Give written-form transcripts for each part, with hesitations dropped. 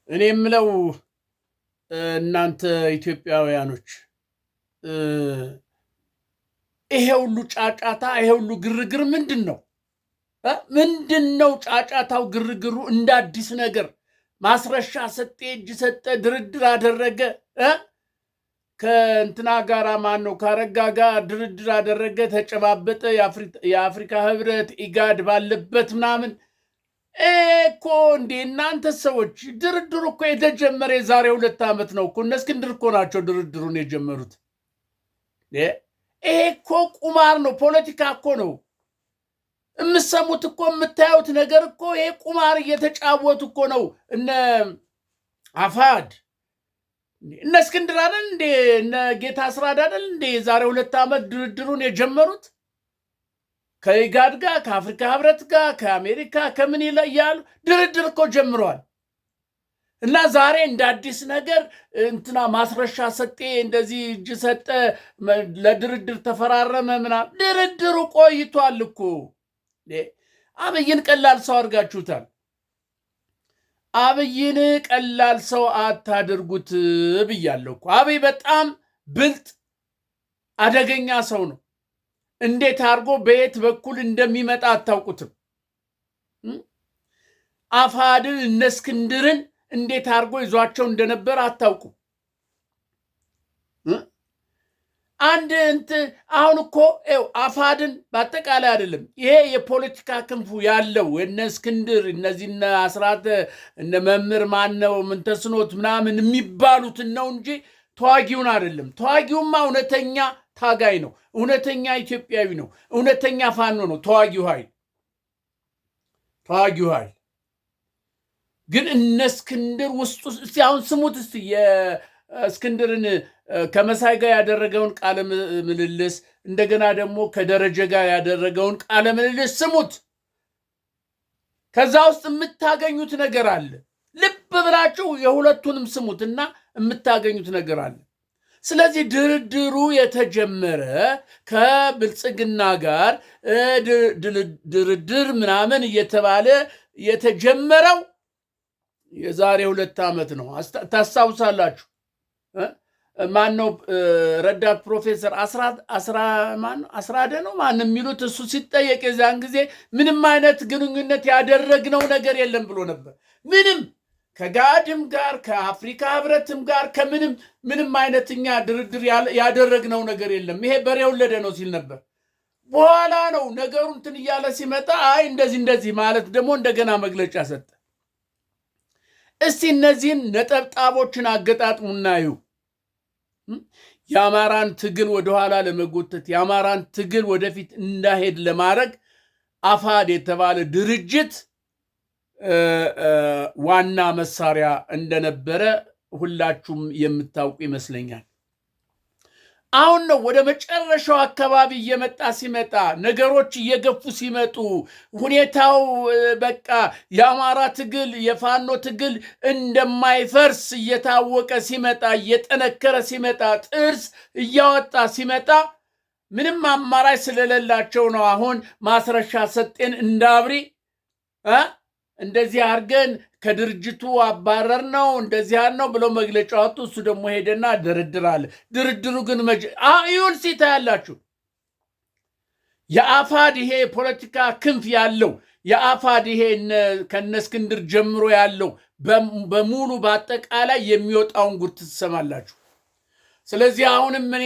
እኔ የምለው እናንተ ኢትዮጵያውያኖች ይሄ ሁሉ ጫጫታ ይሄ ሁሉ ግርግር ምንድን ነው? ምንድን ነው ጫጫታው? ግርግሩ እንደ አዲስ ነገር ማስረሻ ሰጤ እጅ ሰጠ፣ ድርድር አደረገ። ከእንትና ጋር ማን ነው ካረጋ ጋር ድርድር አደረገ፣ ተጨባበጠ። የአፍሪካ ህብረት ኢጋድ ባለበት ምናምን እኮ እንዴ እናንተ ሰዎች ድርድሩ እኮ የተጀመረ የዛሬ 2 ዓመት ነው እኮ። እነ እስክንድር እኮ ናቸው ድርድሩን የጀመሩት። ይሄ እኮ ቁማር ነው፣ ፖለቲካ እኮ ነው። የምሰሙት እኮ የምታዩት ነገር እኮ ይሄ ቁማር እየተጫወቱ እኮ ነው። እነ አፋድ እነ እስክንድር አይደል እንዴ? እነ ጌታ አስራድ አይደል እንዴ የዛሬ 2 ዓመት ድርድሩን የጀመሩት? ከኢጋድ ጋር ከአፍሪካ ህብረት ጋር ከአሜሪካ ከምን ይለያሉ ድርድር እኮ ጀምረዋል። እና ዛሬ እንደ አዲስ ነገር እንትና ማስረሻ ሰጤ እንደዚህ እጅ ሰጠ፣ ለድርድር ተፈራረመ ምናምን። ድርድሩ ቆይቷል እኮ። አብይን ቀላል ሰው አድርጋችሁታል። አብይን ቀላል ሰው አታድርጉት ብያለሁ እኮ። አብይ በጣም ብልጥ አደገኛ ሰው ነው። እንዴት አድርጎ በየት በኩል እንደሚመጣ አታውቁትም። አፋድን እነ እስክንድርን እንዴት አድርጎ ይዟቸው እንደነበር አታውቁም። አሁን እኮ አፋድን በአጠቃላይ አይደለም፣ ይሄ የፖለቲካ ክንፉ ያለው እነ እስክንድር እነዚህነ አስራተ እነ መምህር ማነው ምንተስኖት ምናምን የሚባሉትን ነው እንጂ ተዋጊውን አይደለም። ተዋጊውማ እውነተኛ ታጋይ ነው፣ እውነተኛ ኢትዮጵያዊ ነው፣ እውነተኛ ፋኖ ነው። ተዋጊው ኃይል ግን እነ እስክንድር ውስጡ እስቲ አሁን ስሙት። እስቲ የእስክንድርን ከመሳይ ጋር ያደረገውን ቃለ ምልልስ እንደገና ደግሞ ከደረጀ ጋር ያደረገውን ቃለ ምልልስ ስሙት። ከዛ ውስጥ የምታገኙት ነገር አለ። ልብ ብላችሁ የሁለቱንም ስሙትና የምታገኙት ነገር አለ። ስለዚህ ድርድሩ የተጀመረ ከብልጽግና ጋር ድርድር ምናምን እየተባለ የተጀመረው የዛሬ 2 ዓመት ነው። ታስታውሳላችሁ። ማነው ረዳት ፕሮፌሰር አስራደ ነው ማን የሚሉት እሱ ሲጠየቅ የዛን ጊዜ ምንም አይነት ግንኙነት ያደረግነው ነገር የለም ብሎ ነበር። ምንም ከጋድም ጋር ከአፍሪካ ህብረትም ጋር ምንም አይነት እኛ ድርድር ያደረግነው ነገር የለም፣ ይሄ በሬ ወለደ ነው ሲል ነበር። በኋላ ነው ነገሩ እንትን እያለ ሲመጣ አይ እንደዚህ ማለት ደግሞ እንደገና መግለጫ ሰጠ። እስቲ እነዚህን ነጠብጣቦችን አገጣጥሙና እዩ። የአማራን ትግል ወደኋላ ለመጎተት የአማራን ትግል ወደፊት እንዳሄድ ለማድረግ አፋድ የተባለ ድርጅት ዋና መሳሪያ እንደነበረ ሁላችሁም የምታውቁ ይመስለኛል። አሁን ነው ወደ መጨረሻው አካባቢ ሲመጣ ነገሮች እየገፉ ሲመጡ ሁኔታው በቃ የአማራ ትግል የፋኖ ትግል እንደማይፈርስ እየታወቀ ሲመጣ እየጠነከረ ሲመጣ ጥርስ እያወጣ ሲመጣ ምንም አማራጭ ስለሌላቸው ነው አሁን ማስረሻ ሰጤን እንዳብሪ እንደዚህ አድርገን ከድርጅቱ አባረር ነው እንደዚህ ነው ብሎ መግለጫ ወጡ። እሱ ደግሞ ሄደና ድርድር አለ። ድርድሩ ግን ይሁን ሲታ ያላችሁ የአፋድ ይሄ ፖለቲካ ክንፍ ያለው የአፋድ ይሄ ከነ እስክንድር ጀምሮ ያለው በሙሉ በአጠቃላይ የሚወጣውን ጉድ ትሰማላችሁ። ስለዚህ አሁንም እኔ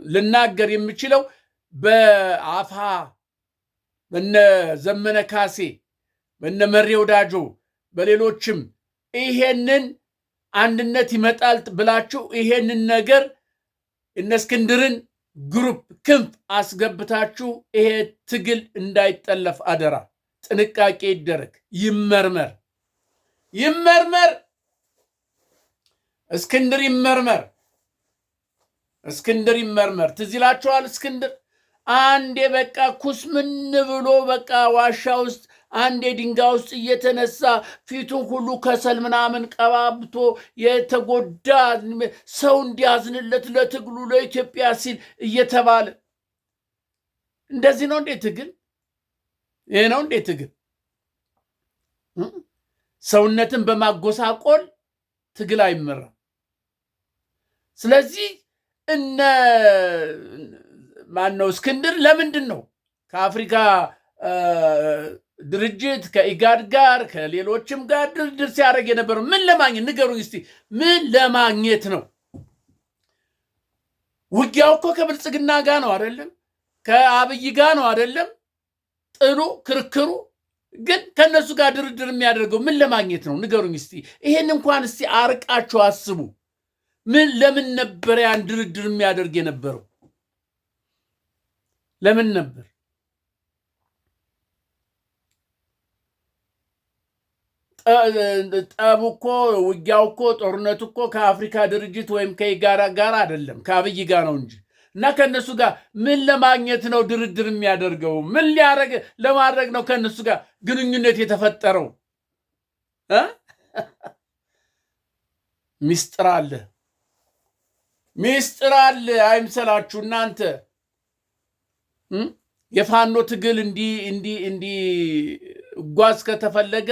ልናገር የምችለው በአፋ በነ ዘመነ ካሴ በነ መሬ ወዳጆ በሌሎችም ይሄንን አንድነት ይመጣል ብላችሁ ይሄንን ነገር እነ እስክንድርን ግሩፕ ክንፍ አስገብታችሁ ይሄ ትግል እንዳይጠለፍ አደራ። ጥንቃቄ ይደረግ፣ ይመርመር። እስክንድር ይመርመር። ትዝ ይላችኋል እስክንድር አንዴ በቃ ኩስምን ብሎ በቃ ዋሻ ውስጥ አንዴ ድንጋይ ውስጥ እየተነሳ ፊቱን ሁሉ ከሰል ምናምን ቀባብቶ የተጎዳ ሰው እንዲያዝንለት ለትግሉ ለኢትዮጵያ ሲል እየተባለ እንደዚህ ነው እንዴ ትግል? ይሄ ነው እንዴ ትግል? ሰውነትን በማጎሳቆል ትግል አይመራም። ስለዚህ እነ ማነው እስክንድር ለምንድን ነው ከአፍሪካ ድርጅት ከኢጋድ ጋር ከሌሎችም ጋር ድርድር ሲያደርግ የነበረው? ምን ለማግኘት ንገሩኝ እስቲ። ምን ለማግኘት ነው? ውጊያው እኮ ከብልጽግና ጋር ነው አይደለም? ከአብይ ጋር ነው አይደለም? ጥሉ ክርክሩ ግን ከነሱ ጋር ድርድር የሚያደርገው ምን ለማግኘት ነው? ንገሩኝ እስቲ። ይሄን እንኳን እስቲ አርቃችሁ አስቡ። ለምን ነበር ያን ድርድር የሚያደርግ የነበረው? ለምን ነበር? ጠቡ እኮ ውጊያው እኮ ጦርነቱ እኮ ከአፍሪካ ድርጅት ወይም ከኢጋድ ጋር አይደለም ከአብይ ጋር ነው እንጂ። እና ከነሱ ጋር ምን ለማግኘት ነው ድርድር የሚያደርገው? ምን ለማድረግ ነው ከነሱ ጋር ግንኙነት የተፈጠረው? ሚስጥር አለ፣ ሚስጥር አለ። አይምሰላችሁ እናንተ። የፋኖ ትግል እንዲጓዝ ከተፈለገ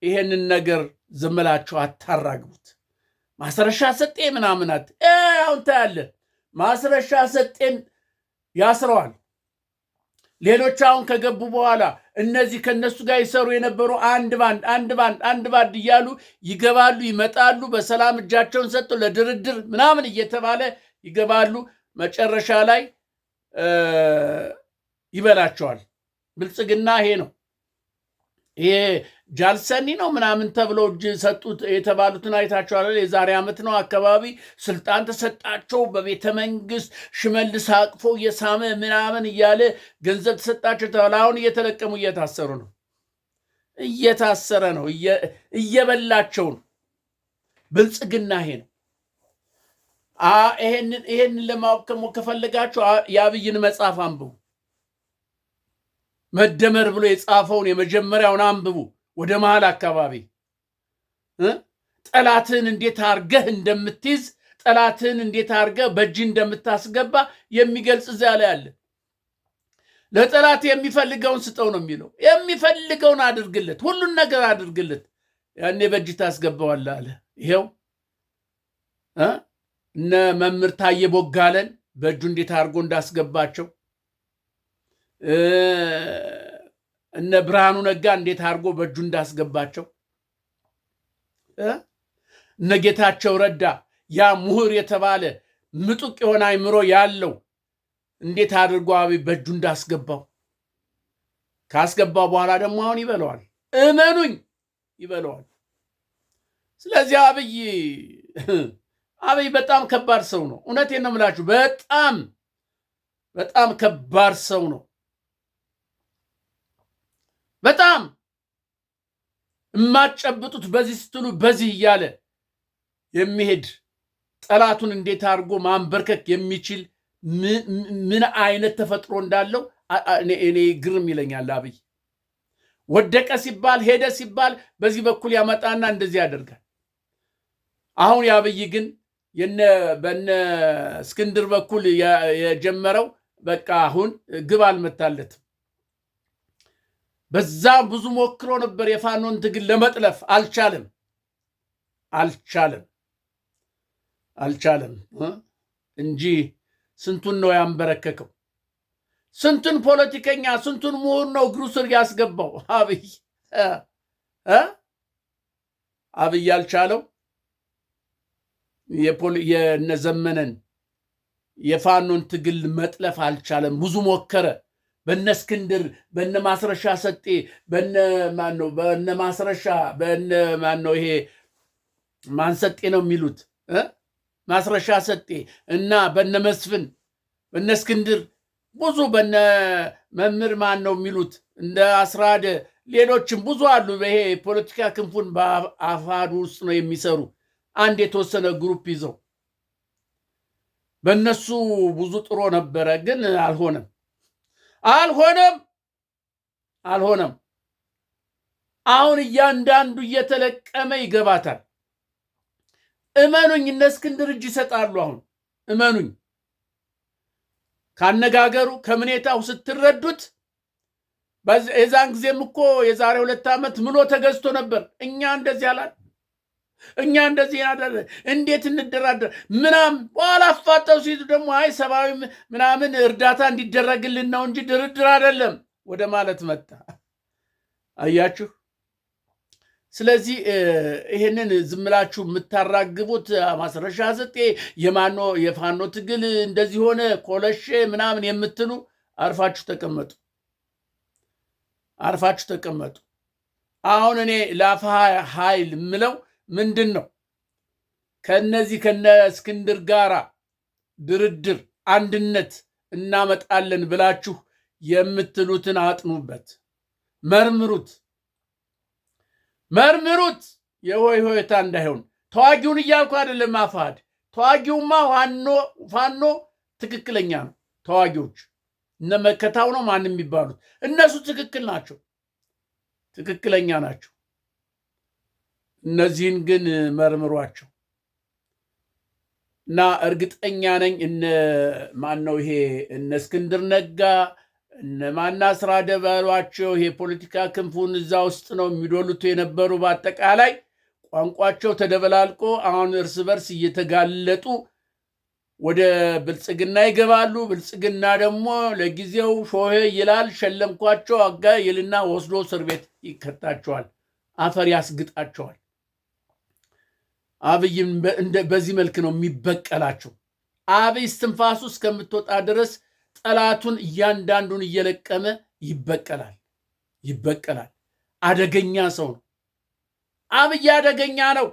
ይሄንን ነገር ዝምላችሁ አታራግቡት። ማስረሻ ሰጤ ምናምናት አሁን ታያለህ። ማስረሻ ሰጤን ያስረዋል። ሌሎች አሁን ከገቡ በኋላ እነዚህ ከነሱ ጋር ይሰሩ የነበሩ አንድ ባንድ እያሉ ይገባሉ፣ ይመጣሉ። በሰላም እጃቸውን ሰጡ ለድርድር ምናምን እየተባለ ይገባሉ። መጨረሻ ላይ ይበላቸዋል። ብልጽግና ይሄ ነው። ይሄ ጃልሰኒ ነው ምናምን ተብለው እጅ ሰጡት የተባሉትን አይታቸዋል። የዛሬ ዓመት ነው አካባቢ ስልጣን ተሰጣቸው። በቤተ መንግስት ሽመልስ አቅፎ የሳመ ምናምን እያለ ገንዘብ ተሰጣቸው ተባለ። አሁን እየተለቀሙ እየታሰሩ ነው። እየታሰረ ነው፣ እየበላቸው ነው። ብልጽግና ይሄ ነው። ይሄንን ለማወቅ ከፈለጋችሁ የአብይን መጽሐፍ አንብቡ። መደመር ብሎ የጻፈውን የመጀመሪያውን አንብቡ። ወደ መሃል አካባቢ ጠላትን እንዴት አርገህ እንደምትይዝ፣ ጠላትን እንዴት አርገህ በእጅ እንደምታስገባ የሚገልጽ እዚያ ላይ አለ። ለጠላት የሚፈልገውን ስጠው ነው የሚለው። የሚፈልገውን አድርግለት፣ ሁሉን ነገር አድርግለት፣ ያኔ በእጅ ታስገባዋለህ አለ። ይሄው እነ መምህር ታዬ ቦጋለን በእጁ እንዴት አድርጎ እንዳስገባቸው፣ እነ ብርሃኑ ነጋ እንዴት አድርጎ በእጁ እንዳስገባቸው፣ እነ ጌታቸው ረዳ ያ ምሁር የተባለ ምጡቅ የሆነ አይምሮ ያለው እንዴት አድርጎ አብይ በእጁ እንዳስገባው፣ ካስገባው በኋላ ደግሞ አሁን ይበለዋል። እመኑኝ ይበለዋል። ስለዚህ አብይ በጣም ከባድ ሰው ነው። እውነቴን ነው የምላችሁ። በጣም ከባድ ሰው ነው። በጣም የማትጨብጡት በዚህ ስትሉ በዚህ እያለ የሚሄድ ጠላቱን እንዴት አድርጎ ማንበርከክ የሚችል ምን አይነት ተፈጥሮ እንዳለው እኔ ግርም ይለኛል። አብይ ወደቀ ሲባል ሄደ ሲባል በዚህ በኩል ያመጣና እንደዚህ ያደርጋል። አሁን የአብይ ግን በነ እስክንድር በኩል የጀመረው በቃ አሁን ግብ አልመታለትም። በዛ ብዙ ሞክሮ ነበር የፋኖን ትግል ለመጥለፍ፣ አልቻለም እንጂ ስንቱን ነው ያንበረከከው? ስንቱን ፖለቲከኛ ስንቱን ምሁር ነው እግሩ ስር ያስገባው? አብይ ያልቻለው የነዘመነን የፋኖን ትግል መጥለፍ አልቻለም። ብዙ ሞከረ። በነ እስክንድር በነ ማስረሻ ሰጤ በነ ማስረሻ በነ ማነው ይሄ ማን ሰጤ ነው የሚሉት ማስረሻ ሰጤ እና በነ መስፍን በነ እስክንድር ብዙ በነ መምህር ማን ነው የሚሉት እንደ አስራደ ሌሎችም ብዙ አሉ። ይሄ ፖለቲካ ክንፉን በአፋዱ ውስጥ ነው የሚሰሩ አንድ የተወሰነ ግሩፕ ይዘው በእነሱ ብዙ ጥሮ ነበረ፣ ግን አልሆነም። አሁን እያንዳንዱ እየተለቀመ ይገባታል። እመኑኝ፣ እነ እስክንድር እጅ ይሰጣሉ። አሁን እመኑኝ፣ ካነጋገሩ ከምኔታው ስትረዱት የዛን ጊዜም እኮ የዛሬ 2 ዓመት ምሎ ተገዝቶ ነበር። እኛ እንደዚህ አላል፣ እኛ እንደዚህ ያደረ እንዴት እንደራደር ምናምን። በኋላ አፋጠው ሲሉ ደግሞ አይ ሰብአዊ ምናምን እርዳታ እንዲደረግልን ነው እንጂ ድርድር አይደለም ወደ ማለት መጣ። አያችሁ። ስለዚህ ይሄንን ዝምላችሁ የምታራግቡት ማስረሻ ሰጤ የፋኖ ትግል እንደዚህ ሆነ ኮለሼ ምናምን የምትሉ አርፋችሁ ተቀመጡ፣ አርፋችሁ ተቀመጡ። አሁን እኔ ለአፋ ኃይል ምለው ምንድን ነው? ከነዚህ ከነ እስክንድር ጋራ ድርድር አንድነት እናመጣለን ብላችሁ የምትሉትን አጥኑበት፣ መርምሩት፣ መርምሩት። የሆይ ሆይታ እንዳይሆን። ተዋጊውን እያልኩ አይደለም አፋድ። ተዋጊውማ ፋኖ ትክክለኛ ነው። ተዋጊዎች እነ መከታው ነው ማንም የሚባሉት እነሱ ትክክል ናቸው፣ ትክክለኛ ናቸው። እነዚህን ግን መርምሯቸው እና እርግጠኛ ነኝ ማነው ይሄ እነ እስክንድር ነጋ እነ ማናስራ ደበሏቸው ይሄ ፖለቲካ ክንፉን እዛ ውስጥ ነው የሚዶሉት የነበሩ። በአጠቃላይ ቋንቋቸው ተደበላልቆ አሁን እርስ በርስ እየተጋለጡ ወደ ብልጽግና ይገባሉ። ብልጽግና ደግሞ ለጊዜው ሾሄ ይላል፣ ሸለምኳቸው አጋ ይልና ወስዶ እስር ቤት ይከታቸዋል፣ አፈር ያስግጣቸዋል። አብይም በዚህ መልክ ነው የሚበቀላቸው። አብይ እስትንፋሱ እስከምትወጣ ድረስ ጠላቱን እያንዳንዱን እየለቀመ ይበቀላል። አደገኛ ሰው ነው አብይ፣ አደገኛ ነው።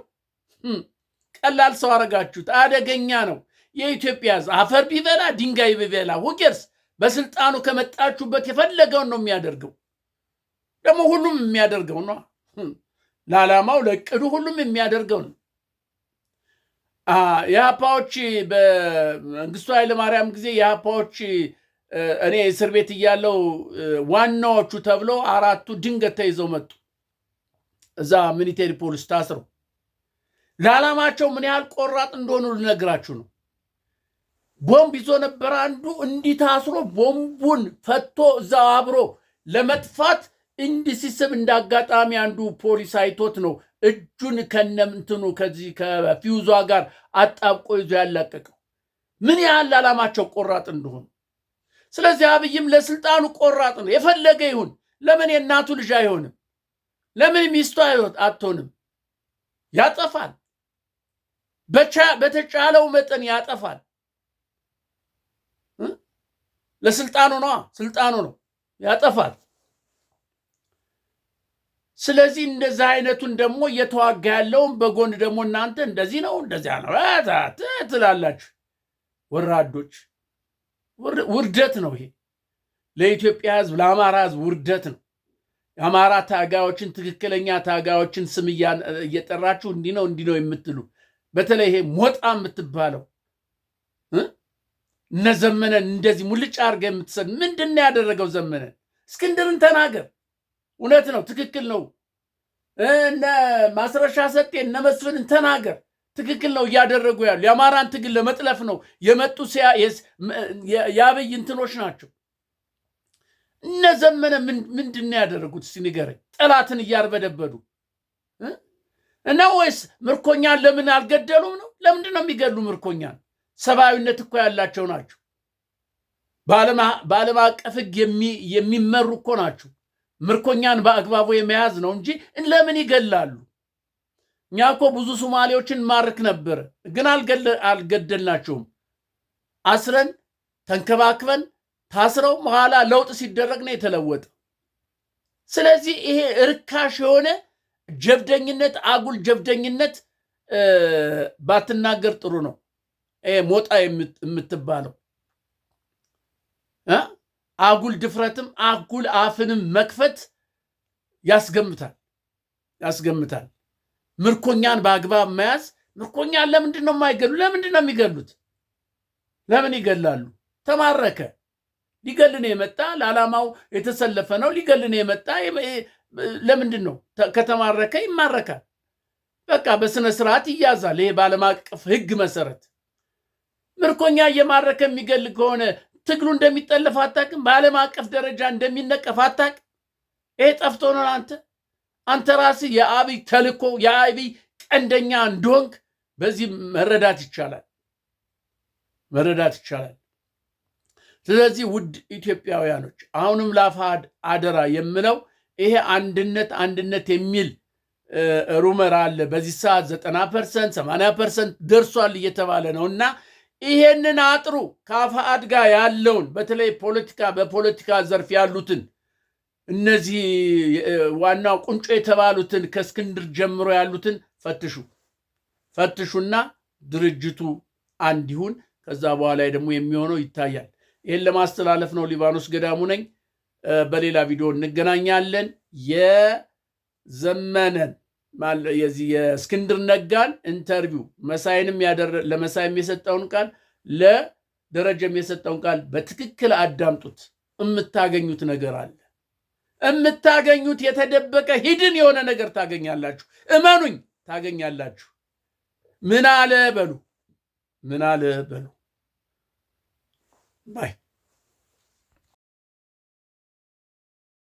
ቀላል ሰው አረጋችሁት። አደገኛ ነው። የኢትዮጵያ ሕዝብ አፈር ቢበላ ድንጋይ ቢበላ ውጌርስ በስልጣኑ ከመጣችሁበት የፈለገውን ነው የሚያደርገው። ደግሞ ሁሉም የሚያደርገው ነው። ለዓላማው ለቅዱ ሁሉም የሚያደርገው ነው። የሀፓዎች በመንግስቱ ኃይለማርያም ጊዜ የሀፓዎች እኔ እስር ቤት እያለው ዋናዎቹ ተብለው 4ቱ ድንገት ተይዘው መጡ። እዛ ሚሊቴሪ ፖሊስ ታስረው ለዓላማቸው ምን ያህል ቆራጥ እንደሆኑ ልነግራችሁ ነው። ቦምብ ይዞ ነበር አንዱ፣ እንዲህ ታስሮ ቦምቡን ፈቶ እዛ አብሮ ለመጥፋት እንዲህ ሲስብ እንዳጋጣሚ አንዱ ፖሊስ አይቶት ነው እጁን ከነምንትኑ ከዚህ ከፊውዟ ጋር አጣብቆ ይዞ ያላቀቀው። ምን ያህል ዓላማቸው ቆራጥ እንደሆኑ። ስለዚህ አብይም ለስልጣኑ ቆራጥ ነው። የፈለገ ይሁን። ለምን የእናቱ ልጅ አይሆንም? ለምን ሚስቱ አትሆንም? ያጠፋል። በተቻለው መጠን ያጠፋል። ለስልጣኑ ነው፣ ስልጣኑ ነው፣ ያጠፋል። ስለዚህ እንደዛ አይነቱን ደግሞ እየተዋጋ ያለውን በጎን ደግሞ እናንተ እንደዚህ ነው እንደዚያ ነው ትላላችሁ። ወራዶች፣ ውርደት ነው ይሄ። ለኢትዮጵያ ሕዝብ ለአማራ ሕዝብ ውርደት ነው። የአማራ ታጋዮችን ትክክለኛ ታጋዮችን ስም እየጠራችሁ እንዲህ ነው የምትሉ፣ በተለይ ይሄ ሞጣ የምትባለው እነ ዘመነን እንደዚህ ሙልጭ አድርገህ የምትሰድ ምንድን ነው ያደረገው ዘመነን? እስክንድርን ተናገር። እውነት ነው፣ ትክክል ነው። እነ ማስረሻ ሰጤ እነ መስፍንን ተናገር። ትክክል ነው እያደረጉ ያሉ የአማራን ትግል ለመጥለፍ ነው የመጡ የአብይ እንትኖች ናቸው። እነ ዘመነ ምንድን ነው ያደረጉት? እስቲ ንገረኝ። ጠላትን እያርበደበዱ እና ወይስ ምርኮኛን ለምን አልገደሉም ነው? ለምንድን ነው የሚገሉ ምርኮኛን? ሰብአዊነት እኮ ያላቸው ናቸው። በዓለም አቀፍ ሕግ የሚመሩ እኮ ናቸው። ምርኮኛን በአግባቡ የመያዝ ነው እንጂ ለምን ይገላሉ? እኛ እኮ ብዙ ሶማሌዎችን ማርክ ነበር፣ ግን አልገደልናቸውም። አስረን ተንከባክበን ታስረው በኋላ ለውጥ ሲደረግ ነው የተለወጠ። ስለዚህ ይሄ እርካሽ የሆነ ጀብደኝነት፣ አጉል ጀብደኝነት ባትናገር ጥሩ ነው። ሞጣ የምትባለው አጉል ድፍረትም አጉል አፍንም መክፈት ያስገምታል። ምርኮኛን በአግባብ መያዝ። ምርኮኛን ለምንድን ነው የማይገሉ? ለምንድን ነው የሚገሉት? ለምን ይገላሉ? ተማረከ። ሊገልን የመጣ ለዓላማው የተሰለፈ ነው። ሊገልን የመጣ ለምንድን ነው? ከተማረከ ይማረካል። በቃ በስነ ስርዓት ይያዛል። ይሄ በዓለም አቀፍ ሕግ መሰረት ምርኮኛ እየማረከ የሚገል ከሆነ ትግሉ እንደሚጠለፍ አታውቅም? በዓለም አቀፍ ደረጃ እንደሚነቀፍ አታውቅም? ይሄ ጠፍቶ ነው አንተ ራስህ የአብይ ተልኮ የአብይ ቀንደኛ እንደሆንክ በዚህ መረዳት ይቻላል። ስለዚህ ውድ ኢትዮጵያውያኖች አሁንም ለአፋሕድ አደራ የምለው ይሄ አንድነት የሚል ሩመር አለ። በዚህ ሰዓት 90% 80% ደርሷል እየተባለ ነው እና ይሄንን አጥሩ ከአፋሕድ ጋር ያለውን በተለይ በፖለቲካ ዘርፍ ያሉትን እነዚህ ዋናው ቁንጮ የተባሉትን ከእስክንድር ጀምሮ ያሉትን ፈትሹና ድርጅቱ አንድ ይሁን። ከዛ በኋላ ደግሞ የሚሆነው ይታያል። ይህን ለማስተላለፍ ነው። ሊባኖስ ገዳሙ ነኝ። በሌላ ቪዲዮ እንገናኛለን። የዘመነን የእስክንድር ነጋን ኢንተርቪው ለመሳይም የሰጠውን ቃል ለደረጀም የሰጠውን ቃል በትክክል አዳምጡት። የምታገኙት ነገር አለ። የምታገኙት የተደበቀ ሂድን የሆነ ነገር ታገኛላችሁ። እመኑኝ ታገኛላችሁ። ምን አለ በሉ ባይ